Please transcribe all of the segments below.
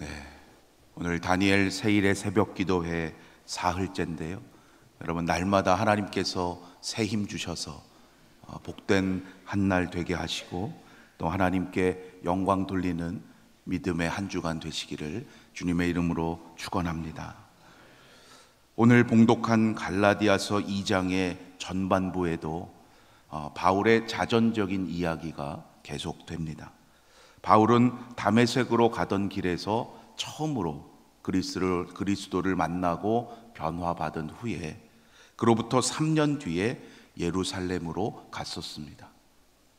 네, 오늘 다니엘 세일의 새벽 기도회 사흘째인데요. 여러분, 날마다 하나님께서 새 힘 주셔서 복된 한 날 되게 하시고 또 하나님께 영광 돌리는 믿음의 한 주간 되시기를 주님의 이름으로 축원합니다. 오늘 봉독한 갈라디아서 2장의 전반부에도 바울의 자전적인 이야기가 계속됩니다. 바울은 다메섹으로 가던 길에서 처음으로 그리스도를 만나고 변화받은 후에 그로부터 3년 뒤에 예루살렘으로 갔었습니다.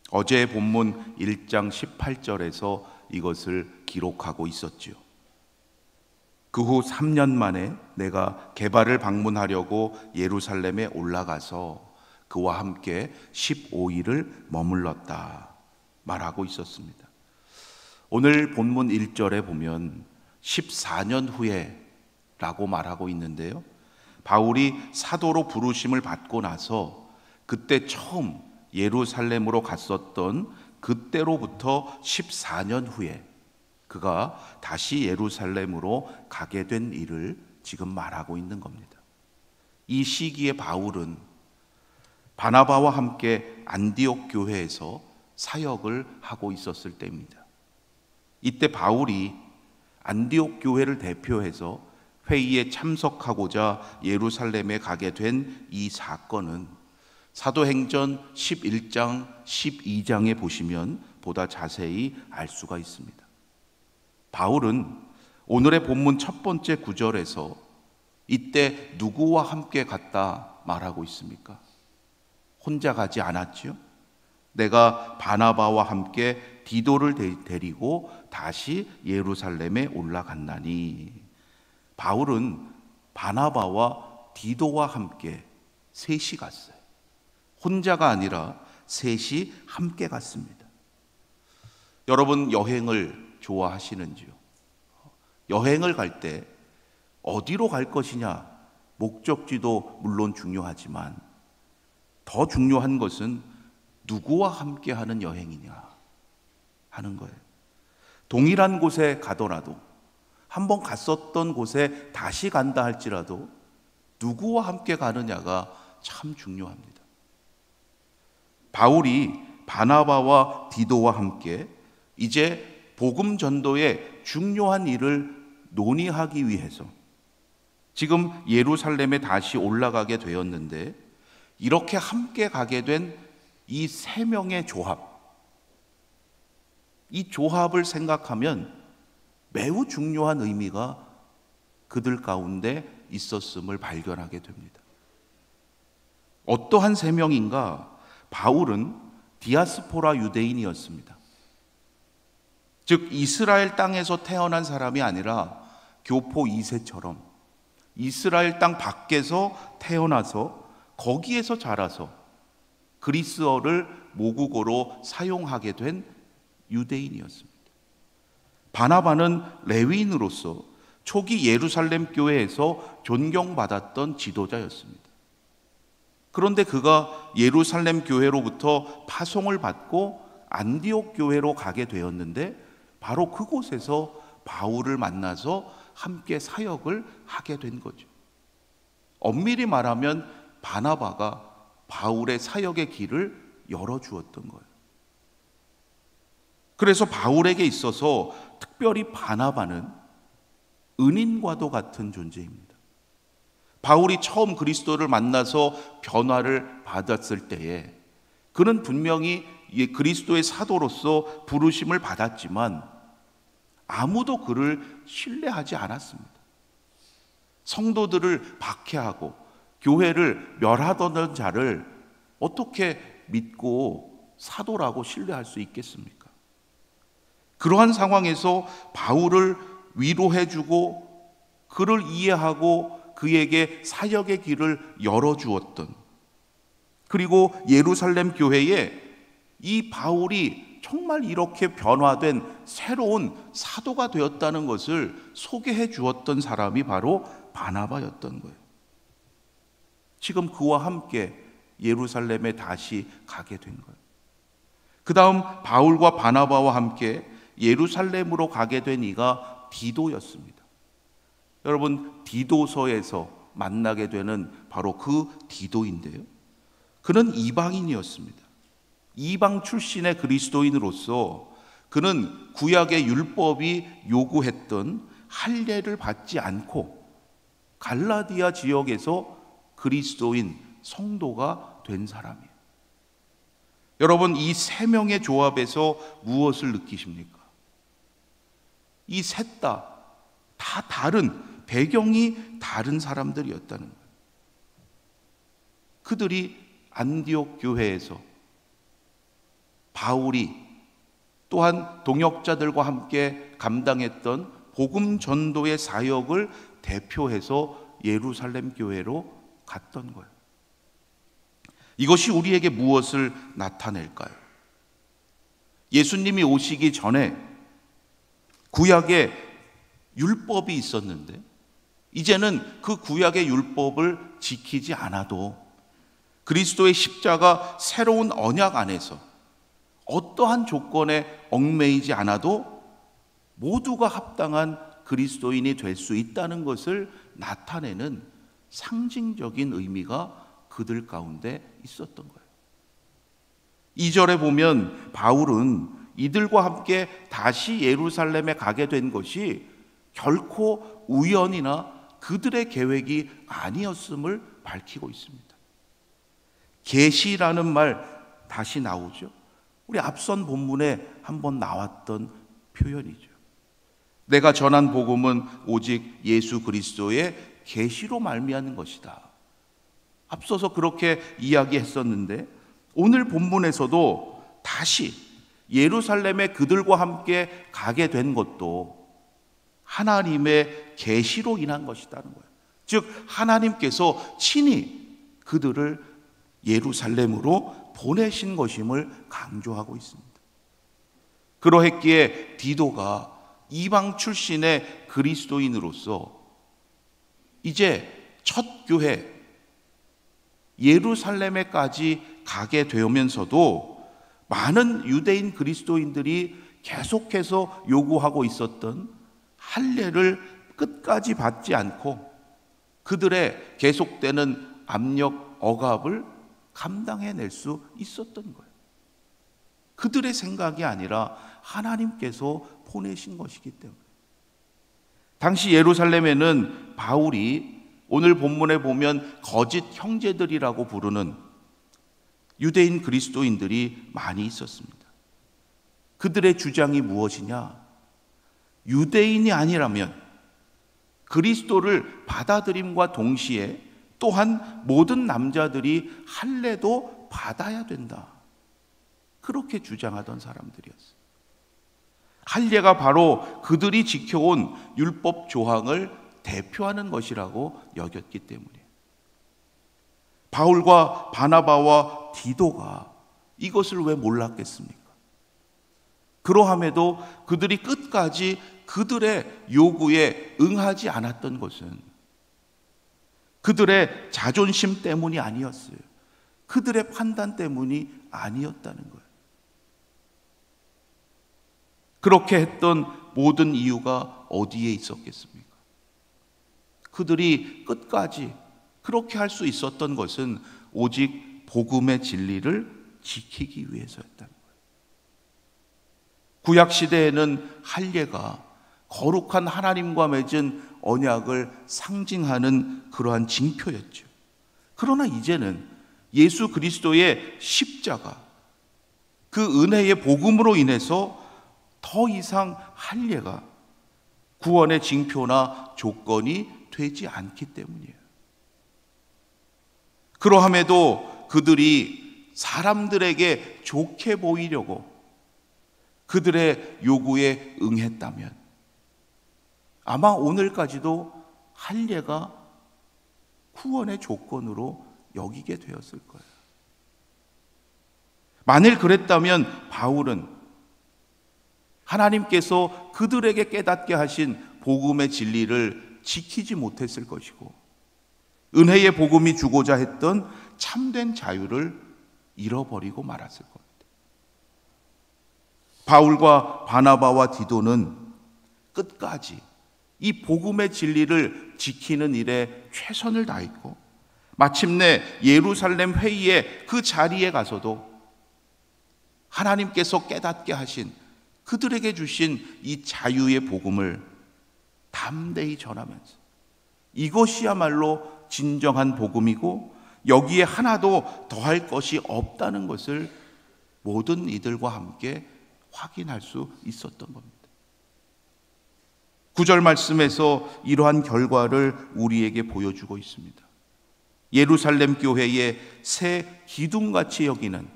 어제 본문 1장 18절에서 이것을 기록하고 있었지요. 그 후 3년 만에 내가 게바를 방문하려고 예루살렘에 올라가서 그와 함께 15일을 머물렀다 말하고 있었습니다. 오늘 본문 1절에 보면 14년 후에 라고 말하고 있는데요, 바울이 사도로 부르심을 받고 나서 그때 처음 예루살렘으로 갔었던 그때로부터 14년 후에 그가 다시 예루살렘으로 가게 된 일을 지금 말하고 있는 겁니다. 이 시기에 바울은 바나바와 함께 안디옥 교회에서 사역을 하고 있었을 때입니다. 이때 바울이 안디옥 교회를 대표해서 회의에 참석하고자 예루살렘에 가게 된 이 사건은 사도행전 11장, 12장에 보시면 보다 자세히 알 수가 있습니다. 바울은 오늘의 본문 첫 번째 구절에서 이때 누구와 함께 갔다 말하고 있습니까? 혼자 가지 않았지요? 내가 바나바와 함께 디도를 데리고 다시 예루살렘에 올라갔나니. 바울은 바나바와 디도와 함께 셋이 갔어요. 혼자가 아니라 셋이 함께 갔습니다. 여러분, 여행을 좋아하시는지요? 여행을 갈 때 어디로 갈 것이냐, 목적지도 물론 중요하지만 더 중요한 것은 누구와 함께 하는 여행이냐 하는 거예요. 동일한 곳에 가더라도, 한번 갔었던 곳에 다시 간다 할지라도 누구와 함께 가느냐가 참 중요합니다. 바울이 바나바와 디도와 함께 이제 복음 전도의 중요한 일을 논의하기 위해서 지금 예루살렘에 다시 올라가게 되었는데, 이렇게 함께 가게 된 이 세 명의 조합, 이 조합을 생각하면 매우 중요한 의미가 그들 가운데 있었음을 발견하게 됩니다. 어떠한 세 명인가? 바울은 디아스포라 유대인이었습니다. 즉 이스라엘 땅에서 태어난 사람이 아니라 교포 2세처럼 이스라엘 땅 밖에서 태어나서 거기에서 자라서 그리스어를 모국어로 사용하게 된 유대인이었습니다. 바나바는 레위인으로서 초기 예루살렘 교회에서 존경받았던 지도자였습니다. 그런데 그가 예루살렘 교회로부터 파송을 받고 안디옥 교회로 가게 되었는데, 바로 그곳에서 바울을 만나서 함께 사역을 하게 된 거죠. 엄밀히 말하면 바나바가 바울의 사역의 길을 열어주었던 거예요. 그래서 바울에게 있어서 특별히 바나바는 은인과도 같은 존재입니다. 바울이 처음 그리스도를 만나서 변화를 받았을 때에 그는 분명히 그리스도의 사도로서 부르심을 받았지만 아무도 그를 신뢰하지 않았습니다. 성도들을 박해하고 교회를 멸하던 자를 어떻게 믿고 사도라고 신뢰할 수 있겠습니까? 그러한 상황에서 바울을 위로해주고 그를 이해하고 그에게 사역의 길을 열어주었던, 그리고 예루살렘 교회에 이 바울이 정말 이렇게 변화된 새로운 사도가 되었다는 것을 소개해 주었던 사람이 바로 바나바였던 거예요. 지금 그와 함께 예루살렘에 다시 가게 된 거예요. 그 다음 바울과 바나바와 함께 예루살렘으로 가게 된 이가 디도였습니다. 여러분, 디도서에서 만나게 되는 바로 그 디도인데요, 그는 이방인이었습니다. 이방 출신의 그리스도인으로서 그는 구약의 율법이 요구했던 할례를 받지 않고 갈라디아 지역에서 그리스도인 성도가 된 사람이에요. 여러분, 이 세 명의 조합에서 무엇을 느끼십니까? 이 셋 다 다른, 배경이 다른 사람들이었다는 거예요. 그들이 안디옥 교회에서 바울이 또한 동역자들과 함께 감당했던 복음 전도의 사역을 대표해서 예루살렘 교회로 갔던 거예요. 이것이 우리에게 무엇을 나타낼까요? 예수님이 오시기 전에 구약의 율법이 있었는데 이제는 그 구약의 율법을 지키지 않아도 그리스도의 십자가 새로운 언약 안에서 어떠한 조건에 얽매이지 않아도 모두가 합당한 그리스도인이 될 수 있다는 것을 나타내는 상징적인 의미가 그들 가운데 있었던 거예요. 2절에 보면 바울은 이들과 함께 다시 예루살렘에 가게 된 것이 결코 우연이나 그들의 계획이 아니었음을 밝히고 있습니다. 계시라는 말 다시 나오죠. 우리 앞선 본문에 한번 나왔던 표현이죠. 내가 전한 복음은 오직 예수 그리스도의 계시로 말미암는 것이다. 앞서서 그렇게 이야기했었는데 오늘 본문에서도 다시 예루살렘에 그들과 함께 가게 된 것도 하나님의 계시로 인한 것이라는 거예요. 즉 하나님께서 친히 그들을 예루살렘으로 보내신 것임을 강조하고 있습니다. 그러했기에 디도가 이방 출신의 그리스도인으로서 이제 첫 교회 예루살렘에까지 가게 되면서도 많은 유대인 그리스도인들이 계속해서 요구하고 있었던 할례를 끝까지 받지 않고 그들의 계속되는 압력, 억압을 감당해낼 수 있었던 거예요. 그들의 생각이 아니라 하나님께서 보내신 것이기 때문에. 당시 예루살렘에는 바울이 오늘 본문에 보면 거짓 형제들이라고 부르는 유대인 그리스도인들이 많이 있었습니다. 그들의 주장이 무엇이냐? 유대인이 아니라면 그리스도를 받아들임과 동시에 또한 모든 남자들이 할례도 받아야 된다. 그렇게 주장하던 사람들이었어요. 할례가 바로 그들이 지켜온 율법 조항을 대표하는 것이라고 여겼기 때문이에요. 바울과 바나바와 디도가 이것을 왜 몰랐겠습니까? 그러함에도 그들이 끝까지 그들의 요구에 응하지 않았던 것은 그들의 자존심 때문이 아니었어요. 그들의 판단 때문이 아니었다는 거예요. 그렇게 했던 모든 이유가 어디에 있었겠습니까? 그들이 끝까지 그렇게 할 수 있었던 것은 오직 복음의 진리를 지키기 위해서였다는 거예요. 구약 시대에는 할례가 거룩한 하나님과 맺은 언약을 상징하는 그러한 징표였죠. 그러나 이제는 예수 그리스도의 십자가, 그 은혜의 복음으로 인해서 더 이상 할례가 구원의 징표나 조건이 되지 않기 때문이에요. 그러함에도 그들이 사람들에게 좋게 보이려고 그들의 요구에 응했다면 아마 오늘까지도 할례가 구원의 조건으로 여기게 되었을 거예요. 만일 그랬다면 바울은 하나님께서 그들에게 깨닫게 하신 복음의 진리를 지키지 못했을 것이고 은혜의 복음이 주고자 했던 참된 자유를 잃어버리고 말았을 겁니다. 바울과 바나바와 디도는 끝까지 이 복음의 진리를 지키는 일에 최선을 다했고, 마침내 예루살렘 회의의 그 자리에 가서도 하나님께서 깨닫게 하신, 그들에게 주신 이 자유의 복음을 담대히 전하면서 이것이야말로 진정한 복음이고 여기에 하나도 더할 것이 없다는 것을 모든 이들과 함께 확인할 수 있었던 겁니다. 9절 말씀에서 이러한 결과를 우리에게 보여주고 있습니다. 예루살렘 교회의 새 기둥같이 여기는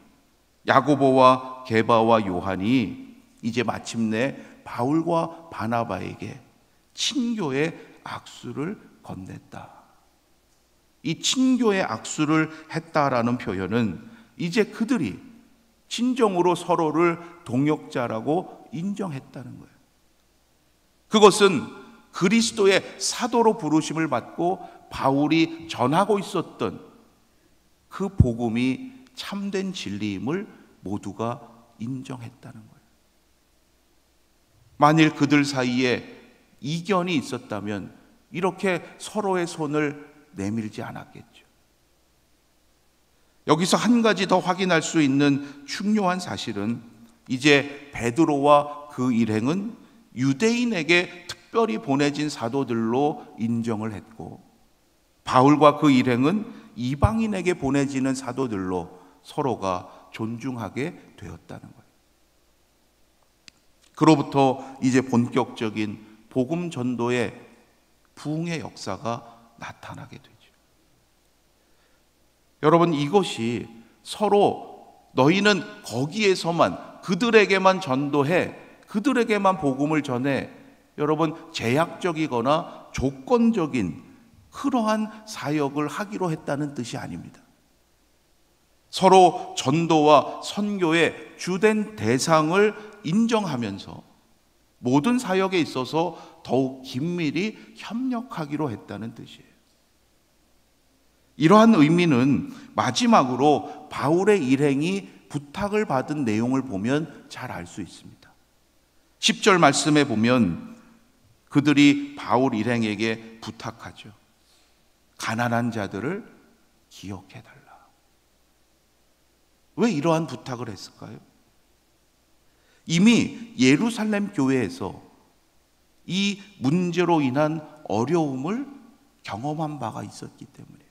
야고보와 게바와 요한이 이제 마침내 바울과 바나바에게 친교의 악수를 건넸다. 이 친교의 악수를 했다라는 표현은 이제 그들이 진정으로 서로를 동역자라고 인정했다는 거예요. 그것은 그리스도의 사도로 부르심을 받고 바울이 전하고 있었던 그 복음이 참된 진리임을 모두가 인정했다는 거예요. 만일 그들 사이에 이견이 있었다면 이렇게 서로의 손을 내밀지 않았겠죠. 여기서 한 가지 더 확인할 수 있는 중요한 사실은 이제 베드로와 그 일행은 유대인에게 특별히 보내진 사도들로 인정을 했고, 바울과 그 일행은 이방인에게 보내지는 사도들로 서로가 존중하게 되었다는 거예요. 그로부터 이제 본격적인 복음 전도의 부흥의 역사가 나타나게 되죠. 여러분, 이것이 서로 너희는 거기에서만 그들에게만 전도해, 그들에게만 복음을 전해, 여러분 제약적이거나 조건적인 그러한 사역을 하기로 했다는 뜻이 아닙니다. 서로 전도와 선교의 주된 대상을 인정하면서 모든 사역에 있어서 더욱 긴밀히 협력하기로 했다는 뜻이에요. 이러한 의미는 마지막으로 바울의 일행이 부탁을 받은 내용을 보면 잘 알 수 있습니다. 10절 말씀에 보면 그들이 바울 일행에게 부탁하죠. 가난한 자들을 기억해달라. 왜 이러한 부탁을 했을까요? 이미 예루살렘 교회에서 이 문제로 인한 어려움을 경험한 바가 있었기 때문이에요.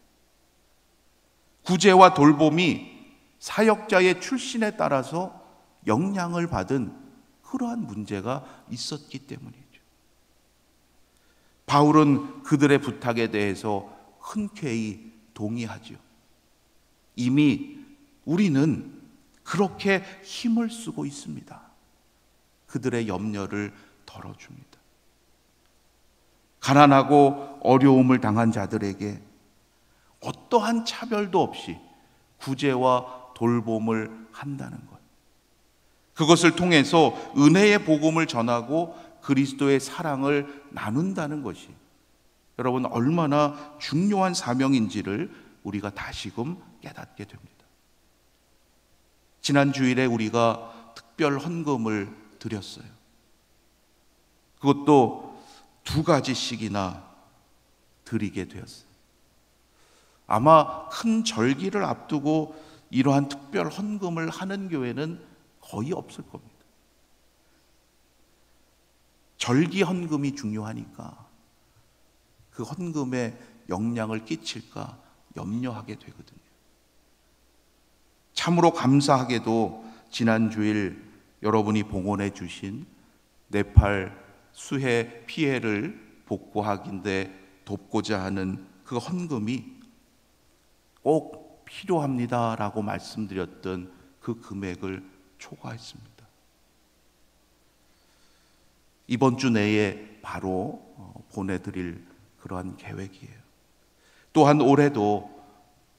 구제와 돌봄이 사역자의 출신에 따라서 영향을 받은 그러한 문제가 있었기 때문이죠. 바울은 그들의 부탁에 대해서 흔쾌히 동의하죠. 이미 우리는 그렇게 힘을 쓰고 있습니다. 그들의 염려를 덜어줍니다. 가난하고 어려움을 당한 자들에게 어떠한 차별도 없이 구제와 돌봄을 한다는 것, 그것을 통해서 은혜의 복음을 전하고 그리스도의 사랑을 나눈다는 것이 여러분 얼마나 중요한 사명인지를 우리가 다시금 깨닫게 됩니다. 지난 주일에 우리가 특별 헌금을 드렸어요. 그것도 2가지씩이나 드리게 되었어요. 아마 큰 절기를 앞두고 이러한 특별 헌금을 하는 교회는 거의 없을 겁니다. 절기 헌금이 중요하니까 그 헌금에 영향을 끼칠까 염려하게 되거든요. 참으로 감사하게도 지난 주일 여러분이 봉헌해 주신 네팔 수해 피해를 복구하기인데 돕고자 하는 그 헌금이 꼭 필요합니다라고 말씀드렸던 그 금액을 초과했습니다. 이번 주 내에 바로 보내드릴 그러한 계획이에요. 또한 올해도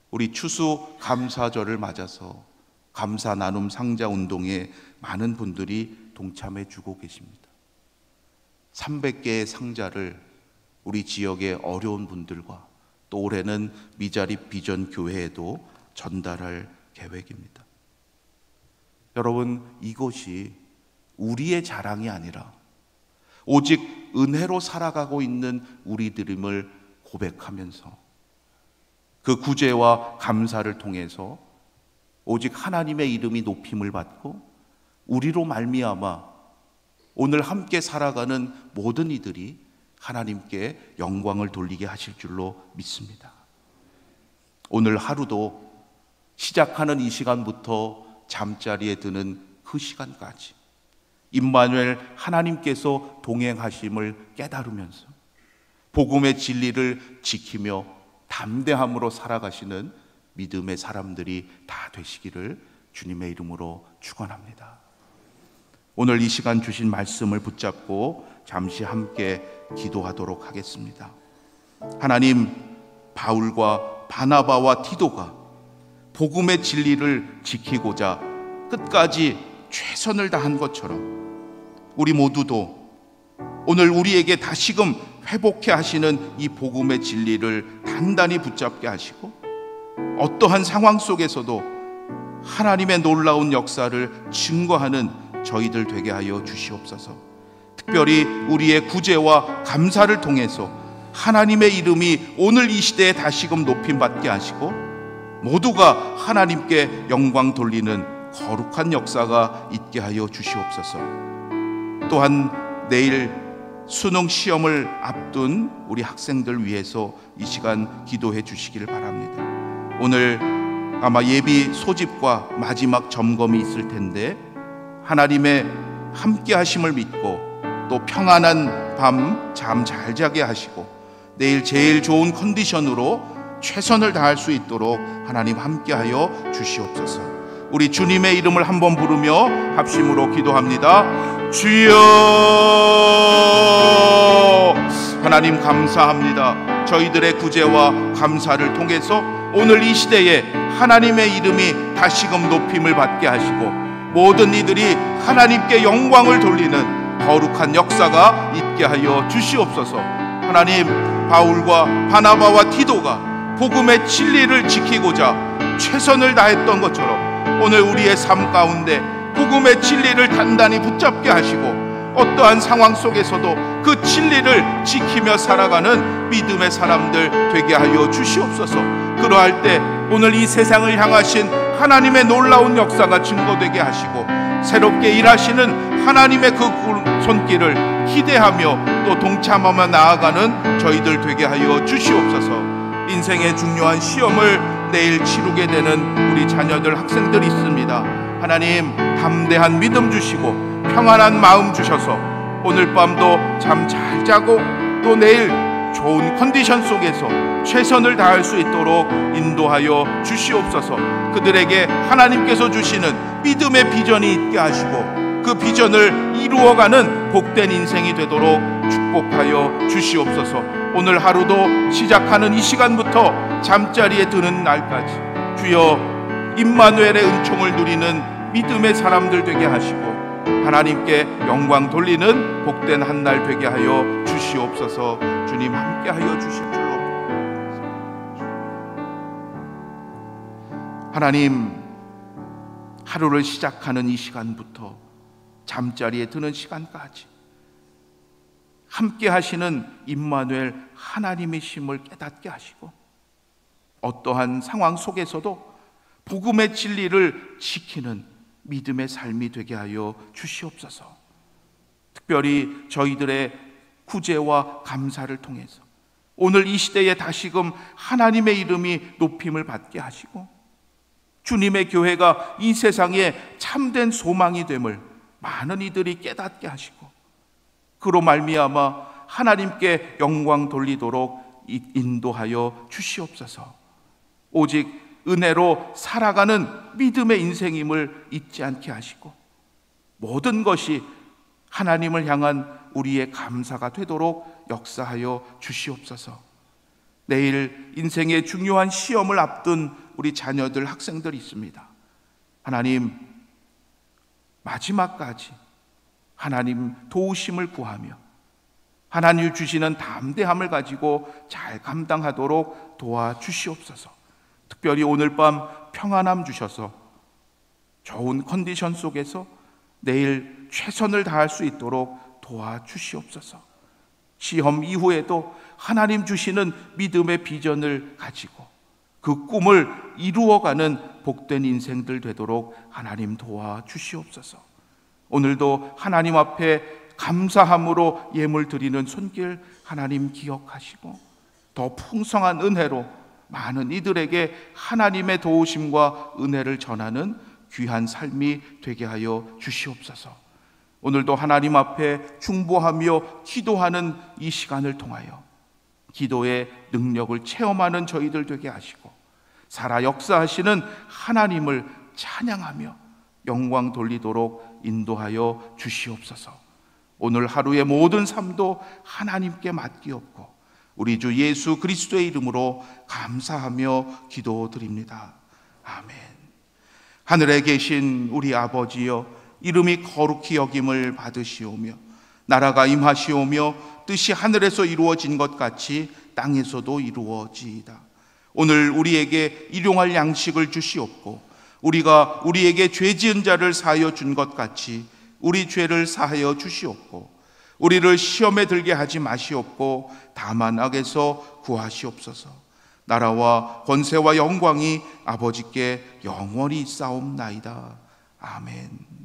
우리 추수 감사절을 맞아서 감사 나눔 상자 운동에 많은 분들이 동참해 주고 계십니다. 300개의 상자를 우리 지역의 어려운 분들과 또 올해는 미자립 비전 교회에도 전달할 계획입니다. 여러분, 이것이 우리의 자랑이 아니라 오직 은혜로 살아가고 있는 우리들임을 고백하면서 그 구제와 감사를 통해서 오직 하나님의 이름이 높임을 받고 우리로 말미암아 오늘 함께 살아가는 모든 이들이 하나님께 영광을 돌리게 하실 줄로 믿습니다. 오늘 하루도 시작하는 이 시간부터 잠자리에 드는 그 시간까지 임마누엘 하나님께서 동행하심을 깨달으면서 복음의 진리를 지키며 담대함으로 살아가시는 믿음의 사람들이 다 되시기를 주님의 이름으로 축원합니다. 오늘 이 시간 주신 말씀을 붙잡고 잠시 함께 기도하도록 하겠습니다. 하나님, 바울과 바나바와 디도가 복음의 진리를 지키고자 끝까지 최선을 다한 것처럼 우리 모두도 오늘 우리에게 다시금 회복해 하시는 이 복음의 진리를 단단히 붙잡게 하시고 어떠한 상황 속에서도 하나님의 놀라운 역사를 증거하는 저희들 되게 하여 주시옵소서. 특별히 우리의 구제와 감사를 통해서 하나님의 이름이 오늘 이 시대에 다시금 높임받게 하시고 모두가 하나님께 영광 돌리는 거룩한 역사가 있게 하여 주시옵소서. 또한 내일 수능 시험을 앞둔 우리 학생들 위해서 이 시간 기도해 주시기를 바랍니다. 오늘 아마 예비 소집과 마지막 점검이 있을 텐데 하나님의 함께 하심을 믿고 또 평안한 밤 잠 잘 자게 하시고 내일 제일 좋은 컨디션으로 최선을 다할 수 있도록 하나님 함께하여 주시옵소서. 우리 주님의 이름을 한번 부르며 합심으로 기도합니다. 주여, 하나님 감사합니다. 저희들의 구제와 감사를 통해서 오늘 이 시대에 하나님의 이름이 다시금 높임을 받게 하시고 모든 이들이 하나님께 영광을 돌리는 거룩한 역사가 있게 하여 주시옵소서. 하나님, 바울과 바나바와 디도가 복음의 진리를 지키고자 최선을 다했던 것처럼 오늘 우리의 삶 가운데 복음의 진리를 단단히 붙잡게 하시고 어떠한 상황 속에서도 그 진리를 지키며 살아가는 믿음의 사람들 되게 하여 주시옵소서. 그러할 때 오늘 이 세상을 향하신 하나님의 놀라운 역사가 증거되게 하시고 새롭게 일하시는 하나님의 그 손길을 기대하며 또 동참하며 나아가는 저희들 되게 하여 주시옵소서. 인생의 중요한 시험을 내일 치르게 되는 우리 자녀들 학생들이 있습니다. 하나님, 담대한 믿음 주시고 평안한 마음 주셔서 오늘 밤도 잠 잘 자고 또 내일 좋은 컨디션 속에서 최선을 다할 수 있도록 인도하여 주시옵소서. 그들에게 하나님께서 주시는 믿음의 비전이 있게 하시고 그 비전을 이루어가는 복된 인생이 되도록 축복하여 주시옵소서. 오늘 하루도 시작하는 이 시간부터 잠자리에 드는 날까지 주여 임마누엘의 은총을 누리는 믿음의 사람들 되게 하시고 하나님께 영광 돌리는 복된 한 날 되게 하여 주시옵소서. 주님 함께 하여 주실 줄로 하나님, 하루를 시작하는 이 시간부터 잠자리에 드는 시간까지 함께 하시는 임마누엘 하나님이심을 깨닫게 하시고 어떠한 상황 속에서도 복음의 진리를 지키는 믿음의 삶이 되게 하여 주시옵소서. 특별히 저희들의 구제와 감사를 통해서 오늘 이 시대에 다시금 하나님의 이름이 높임을 받게 하시고 주님의 교회가 이 세상에 참된 소망이 됨을 많은 이들이 깨닫게 하시고 그로 말미암아 하나님께 영광 돌리도록 인도하여 주시옵소서. 오직 은혜로 살아가는 믿음의 인생임을 잊지 않게 하시고 모든 것이 하나님을 향한 우리의 감사가 되도록 역사하여 주시옵소서. 내일 인생의 중요한 시험을 앞둔 우리 자녀들, 학생들이 있습니다. 하나님, 마지막까지 하나님 도우심을 구하며 하나님 주시는 담대함을 가지고 잘 감당하도록 도와주시옵소서. 특별히 오늘 밤 평안함 주셔서 좋은 컨디션 속에서 내일 최선을 다할 수 있도록 도와주시옵소서. 시험 이후에도 하나님 주시는 믿음의 비전을 가지고 그 꿈을 이루어가는 복된 인생들 되도록 하나님 도와주시옵소서. 오늘도 하나님 앞에 감사함으로 예물 드리는 손길 하나님 기억하시고 더 풍성한 은혜로 많은 이들에게 하나님의 도우심과 은혜를 전하는 귀한 삶이 되게 하여 주시옵소서. 오늘도 하나님 앞에 중보하며 기도하는 이 시간을 통하여 기도의 능력을 체험하는 저희들 되게 하시고 살아 역사하시는 하나님을 찬양하며 영광 돌리도록 인도하여 주시옵소서. 오늘 하루의 모든 삶도 하나님께 맡기옵고 우리 주 예수 그리스도의 이름으로 감사하며 기도드립니다. 아멘. 하늘에 계신 우리 아버지여, 이름이 거룩히 여김을 받으시오며 나라가 임하시오며 뜻이 하늘에서 이루어진 것 같이 땅에서도 이루어지이다. 오늘 우리에게 일용할 양식을 주시옵고 우리가 우리에게 죄 지은 자를 사하여 준 것 같이 우리 죄를 사하여 주시옵고 우리를 시험에 들게 하지 마시옵고 다만 악에서 구하시옵소서. 나라와 권세와 영광이 아버지께 영원히 있사옵나이다. 아멘.